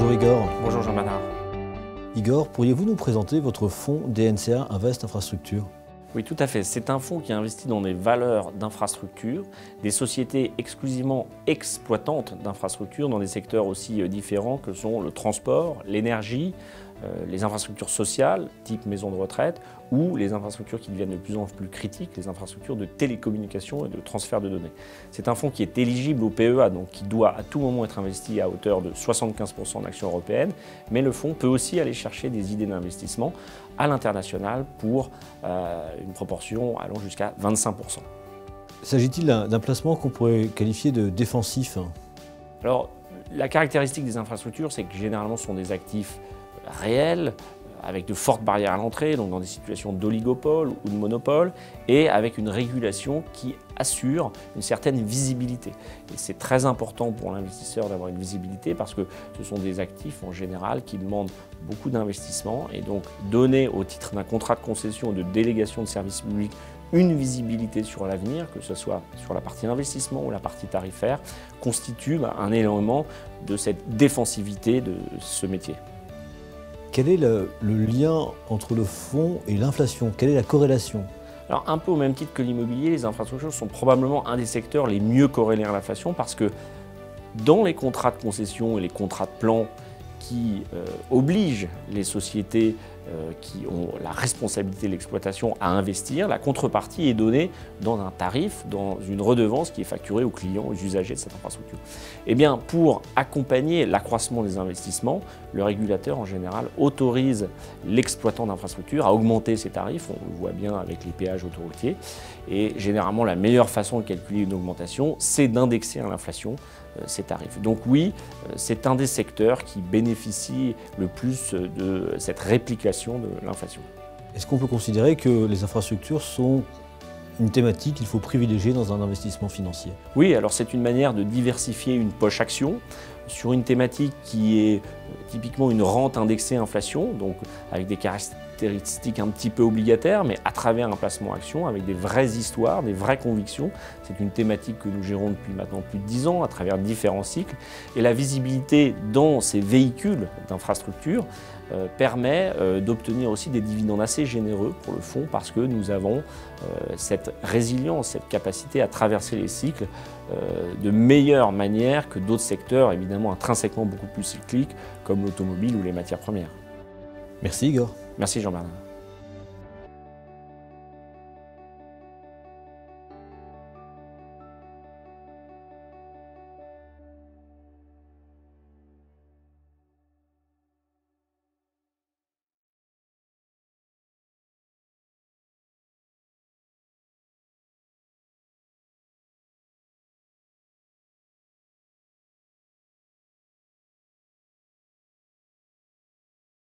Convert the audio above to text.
Bonjour Igor. Bonjour Jean-Bernard. Igor, pourriez-vous nous présenter votre fonds DNCA Invest Infrastructure? Oui, tout à fait. C'est un fonds qui investit dans des valeurs d'infrastructure, des sociétés exclusivement exploitantes d'infrastructures dans des secteurs aussi différents que sont le transport, l'énergie, les infrastructures sociales, type maison de retraite, ou les infrastructures qui deviennent de plus en plus critiques, les infrastructures de télécommunication et de transfert de données. C'est un fonds qui est éligible au PEA, donc qui doit à tout moment être investi à hauteur de 75% en actions européennes, mais le fonds peut aussi aller chercher des idées d'investissement à l'international pour une proportion allant jusqu'à 25%. S'agit-il d'un placement qu'on pourrait qualifier de défensif? Alors, la caractéristique des infrastructures, c'est que généralement ce sont des actifs réels, avec de fortes barrières à l'entrée, donc dans des situations d'oligopole ou de monopole, et avec une régulation qui assure une certaine visibilité. Et c'est très important pour l'investisseur d'avoir une visibilité parce que ce sont des actifs en général qui demandent beaucoup d'investissement, et donc donner au titre d'un contrat de concession ou de délégation de services publics une visibilité sur l'avenir, que ce soit sur la partie investissement ou la partie tarifaire, constitue un élément de cette défensivité de ce métier. Quel est le lien entre le fonds et l'inflation? Quelle est la corrélation? Alors un peu au même titre que l'immobilier, les infrastructures sont probablement un des secteurs les mieux corrélés à l'inflation parce que dans les contrats de concession et les contrats de plan qui obligent les sociétés qui ont la responsabilité de l'exploitation à investir, la contrepartie est donnée dans un tarif, dans une redevance qui est facturée aux clients, aux usagers de cette infrastructure. Eh bien, pour accompagner l'accroissement des investissements, le régulateur en général autorise l'exploitant d'infrastructure à augmenter ses tarifs, on le voit bien avec les péages autoroutiers, et généralement la meilleure façon de calculer une augmentation, c'est d'indexer à l'inflation ces tarifs. Donc oui, c'est un des secteurs qui bénéficie le plus de cette réplication de l'inflation. Est-ce qu'on peut considérer que les infrastructures sont une thématique qu'il faut privilégier dans un investissement financier? Oui, alors c'est une manière de diversifier une poche action sur une thématique qui est typiquement une rente indexée inflation, donc avec des caractéristiques un petit peu obligataires, mais à travers un placement action avec des vraies histoires, des vraies convictions. C'est une thématique que nous gérons depuis maintenant plus de 10 ans à travers différents cycles. Et la visibilité dans ces véhicules d'infrastructure permet d'obtenir aussi des dividendes assez généreux pour le fonds parce que nous avons cette résilience, cette capacité à traverser les cycles de meilleure manière que d'autres secteurs, évidemment intrinsèquement beaucoup plus cycliques, comme l'automobile ou les matières premières. Merci Igor. Merci Jean-Bernard.